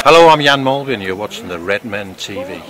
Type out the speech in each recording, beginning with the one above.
Hello, I'm Jan Mulvey and you're watching the Redmen TV.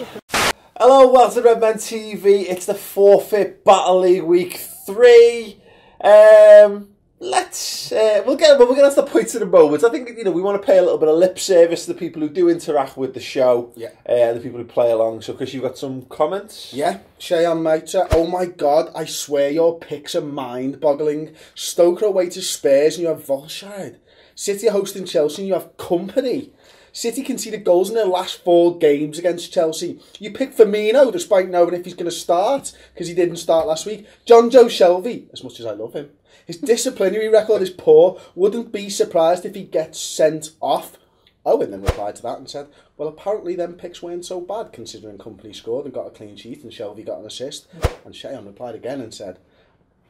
Hello, welcome to Redmen TV. It's the Forfeit Battle League Week 3. We'll get onto the points in a moment. I think, we want to pay a little bit of lip service to the people who do interact with the show. Yeah. The people who play along. So, Chris, you've got some comments? Yeah. Cheyenne Maiter, oh my God, I swear your picks are mind-boggling. Stoke are away to Spurs and you have Volshard. City are hosting Chelsea and you have Company. City conceded goals in their last 4 games against Chelsea. You pick Firmino despite knowing if he's going to start, because he didn't start last week. John Joe Shelby, as much as I love him, his disciplinary record is poor. Wouldn't be surprised if he gets sent off. Owen then replied to that and said, well, apparently them picks weren't so bad, considering Company scored and got a clean sheet and Shelby got an assist. And Cheyenne replied again and said,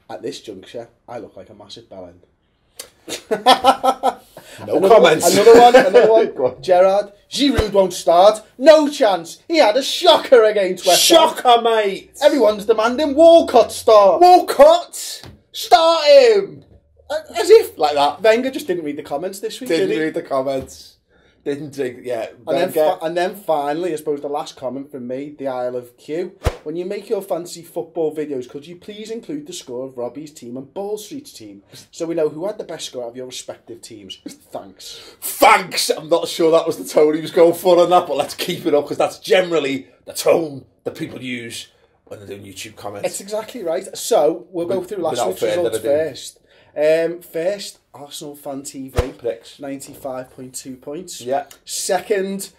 at this juncture, I look like a massive bellend. Comments. Another one. Go on. Gerard, Giroud won't start. No chance. He had a shocker against West Ham. Shocker, mate. Everyone's demanding Walcott start. Walcott, start him. As if like that. Wenger just didn't read the comments this week. Didn't read the comments. Didn't drink. Yeah. And then finally, I suppose the last comment from me, the Isle of Q. When you make your fancy football videos, could you please include the score of Robbie's team and Ball Street's team, so we know who had the best score out of your respective teams? Thanks. Thanks. I'm not sure that was the tone he was going for on that, but let's keep it up because that's generally the tone that people use when they're doing YouTube comments. It's exactly right. So we'll go through last week's results first. First, Arsenal Fan TV, Pricks. 95.2 points. Yeah. Second,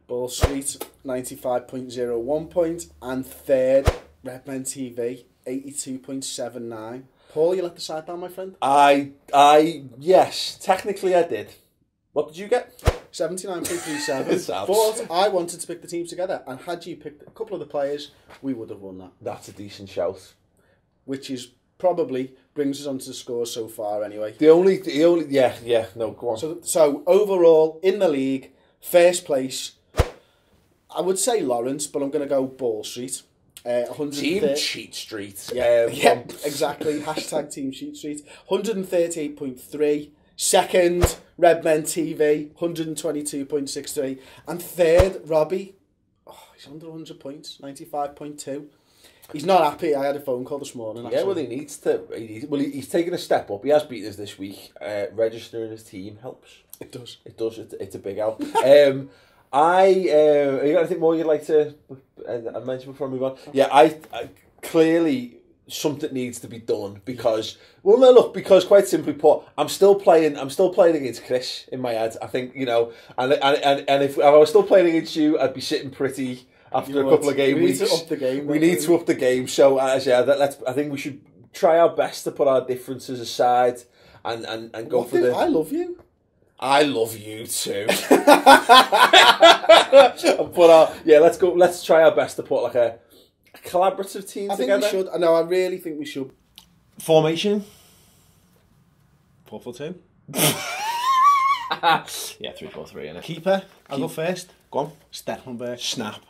Ball Street, 95.01 points. And third, Redmen TV, 82.79. Paul, you let the side down, my friend? Yes, technically I did. What did you get? 79.37. But I wanted to pick the team together, and had you picked a couple of the players, we would have won that. That's a decent shout. Which is probably brings us onto the scores so far anyway. The only no, go on. So overall in the league, first place, I would say Lawrence, but I'm going to go Ball Street. Team Cheat Street. Yeah, exactly. Hashtag Team Cheat Street. 138.3. Second, Redmen TV, 122.63. And third, Robbie, he's under 100 points, 95.2. He's not happy. I had a phone call this morning. Actually. Yeah, well, he needs to. He's taken a step up. He has beaten us this week. Registering his team helps. It does. It does. It's a big help. You got anything more you'd like to mention before I move on? Yeah, I clearly something needs to be done because because quite simply put, I'm still playing against Chris in my head. I think and if I was still playing against you, I'd be sitting pretty. After a couple of game weeks, we need to up the game. We need to up the game. So, I think we should try our best to put our differences aside and go for the. I love you. I love you too. Let's go. Let's try our best to put like a collaborative team together. I think we should. No, I really think we should. Formation. 4-4-2. Yeah, 3-4-3 innit? Keeper. I'll go first. Go on. Stecklenberg. Snap.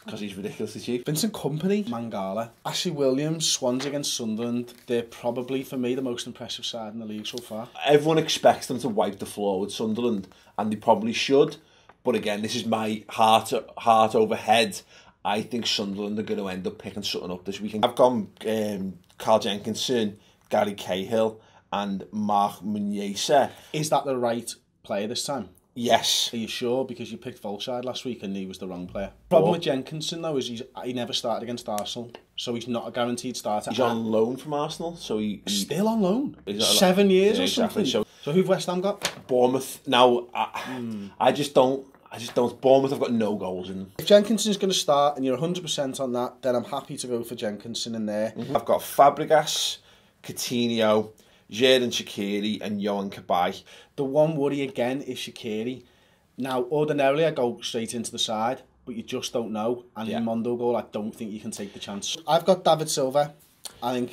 Because he's ridiculously cheap. Vincent Kompany, Mangala, Ashley Williams, Swansea against Sunderland. They're probably, for me, the most impressive side in the league so far. Everyone expects them to wipe the floor with Sunderland, and they probably should. But again, this is my heart over head. I think Sunderland are going to end up picking something up this weekend. I've gone Carl Jenkinson, Gary Cahill, and Mark Muniesa. Is that the right player this time? Yes. Are you sure? Because you picked Volshard last week and he was the wrong player. Problem with Jenkinson though is he never started against Arsenal, so he's not a guaranteed starter. He's on loan from Arsenal, so he's still on loan. 7 years or exactly. Something. So who've West Ham got? Bournemouth. Now I just don't. Bournemouth have got no goals in them. If Jenkinson's going to start and you're 100% on that, then I'm happy to go for Jenkinson in there. I've got Fabregas, Coutinho, Xherdan Shaqiri and Yohan Cabaye. The one worry again is Shaqiri. Now, ordinarily I go straight into the side, but you just don't know. And in Mondo goal, I don't think you can take the chance. I've got David Silva. I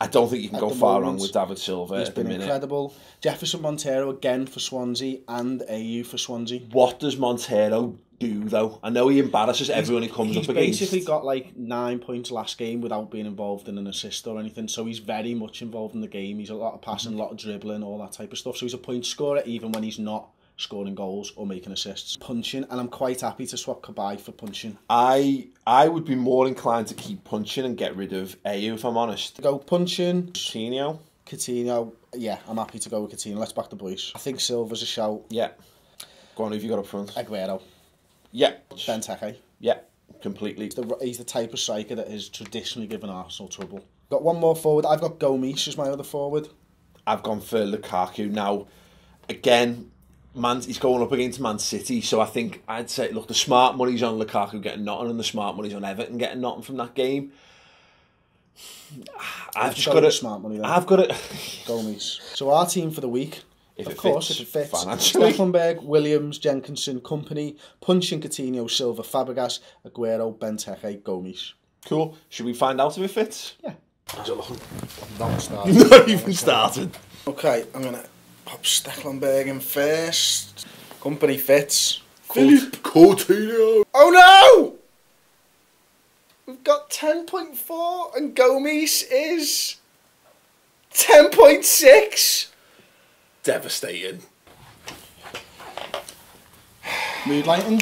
don't think you can go far wrong with David Silva. He's been incredible. Jefferson Montero again for Swansea and AU for Swansea. What does Montero do though? I know he embarrasses everyone he comes up against. He's basically got like 9 points last game without being involved in an assist or anything, so he's very much involved in the game. He's a lot of passing, a lot of dribbling, all that type of stuff, so he's a point scorer even when he's not scoring goals or making assists. Punching, and I'm quite happy to swap Cabaye for Punching. I would be more inclined to keep Punching and get rid of Ayew, if I'm honest. Go Punching. Coutinho. Yeah, I'm happy to go with Coutinho. Let's back the boys. I think Silva's a shout. Yeah. Go on, who have you got up front? Aguero. Yeah. Benteke. Yeah, completely. He's the type of striker that has traditionally given Arsenal trouble. Got one more forward. I've got Gomes as my other forward. I've gone for Lukaku. Now, again, he's going up against Man City, so I think I'd say, look, the smart money's on Lukaku getting nothing, and the smart money's on Everton getting nothing from that game. I've just got smart money. Then. I've got it. Gomes. So our team for the week, if it fits, financially. Stekelenburg, Williams, Jenkinson, Company, Punching, Coutinho, Silva, Fabregas, Aguero, Benteke, Gomes. Cool. Should we find out if it fits? Yeah. Not even started. Okay, I'm gonna pop Stekelenburg in first. Company fits. Philippe Coutinho. Oh no! We've got 10.4 and Gomes is 10.6. Devastating. Mood lighting.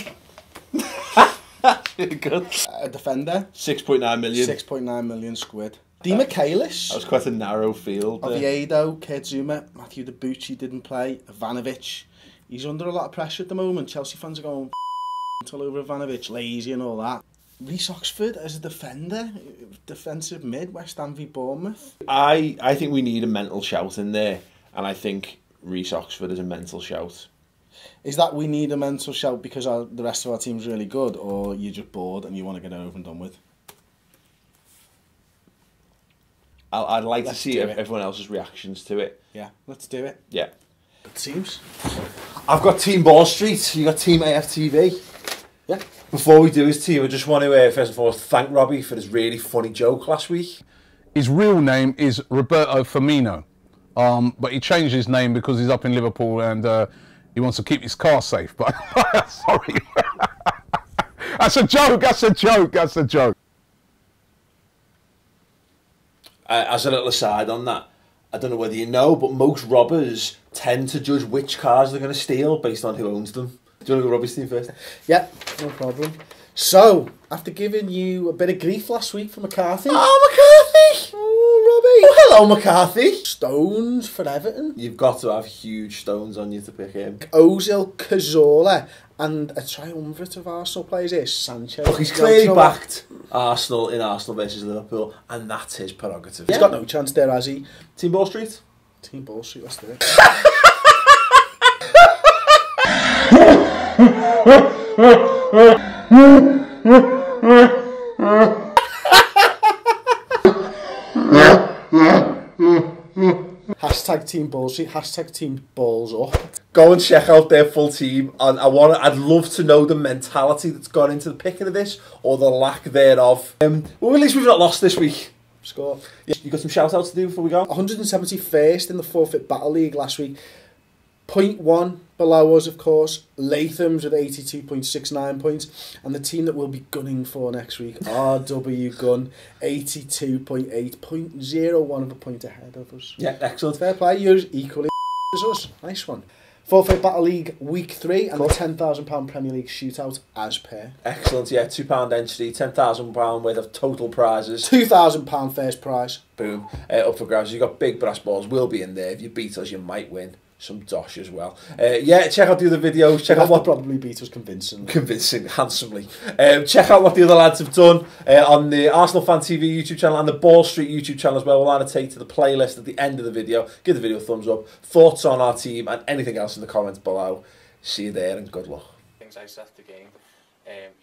Good. A defender. 6.9 million. 6.9 million squid. Di Michaelis. That was quite a narrow field. Oviedo, Kedzuma, Matthew Debuchy didn't play. Ivanovic. He's under a lot of pressure at the moment. Chelsea fans are going all over Ivanovic, lazy and all that. Reece Oxford as a defender, defensive mid, West Ham v Bournemouth. I think we need a mental shout in there, and I think Reece Oxford is a mental shout. Is that we need a mental shout because the rest of our team's really good, or you're just bored and you want to get it over and done with? I'd like to see everyone else's reactions to it. Yeah, let's do it. Yeah. Teams? I've got Team Ball Street, you got Team AFTV. Yeah. Before we do his team, I just want to first and foremost thank Robbie for his really funny joke last week. His real name is Roberto Firmino, but he changed his name because he's up in Liverpool and he wants to keep his car safe. But sorry, that's a joke. That's a joke. That's a joke. As a little aside on that, I don't know whether you know, but most robbers tend to judge which cars they're going to steal based on who owns them. Do you want to go Robbie's team first? Yeah, no problem. So, after giving you a bit of grief last week for McCarthy. Oh, McCarthy! Oh, Robbie! Oh, hello, McCarthy! Stones for Everton. You've got to have huge stones on you to pick him. Ozil, Cazorla, and a triumvirate of Arsenal players here, Sanchez. Look, he's clearly backed Arsenal in Arsenal versus Liverpool, and that's his prerogative. He's got no chance there, has he? Team Ball Street? Team Ball Street, let's do it. Hashtag Team Ball Street, hashtag Team Balls Up. Go and check out their full team, and I'd love to know the mentality that's gone into the picking of this, or the lack thereof. Well, at least we've not lost this week. Score. Yeah, you got some shout outs to do before we go? 171st in the Forfeit Battle League last week. 0.1 below us, of course. Latham's with 82.69 points. And the team that we'll be gunning for next week, RW Gun, 82.8, 0.01 of a point ahead of us. Yeah, excellent. Fair play, you're equally as us. Nice one. Forfeit Battle League Week 3 and the £10,000 Premier League shootout as per. Excellent, yeah, £2 entry, £10,000 worth of total prizes. £2,000 first prize. Boom, up for grabs. You've got big brass balls, will be in there. If you beat us, you might win. Some dosh as well. Yeah, check out the other videos. Check out what probably beat us convincing, handsomely. Check out what the other lads have done on the Arsenal Fan TV YouTube channel and the Ball Street YouTube channel as well. We'll annotate to the playlist at the end of the video. Give the video a thumbs up. Thoughts on our team and anything else in the comments below. See you there and good luck. Things I said the game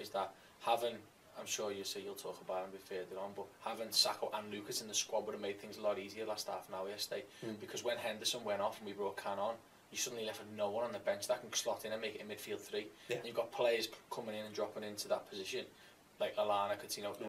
is that having, I'm sure you'll talk about it a bit further on, but having Sacco and Lucas in the squad would have made things a lot easier last half an hour yesterday. Because when Henderson went off and we brought Can on, you suddenly left with no one on the bench that can slot in and make it a midfield three. Yeah. And you've got players coming in and dropping into that position, like Alana, Coutinho, who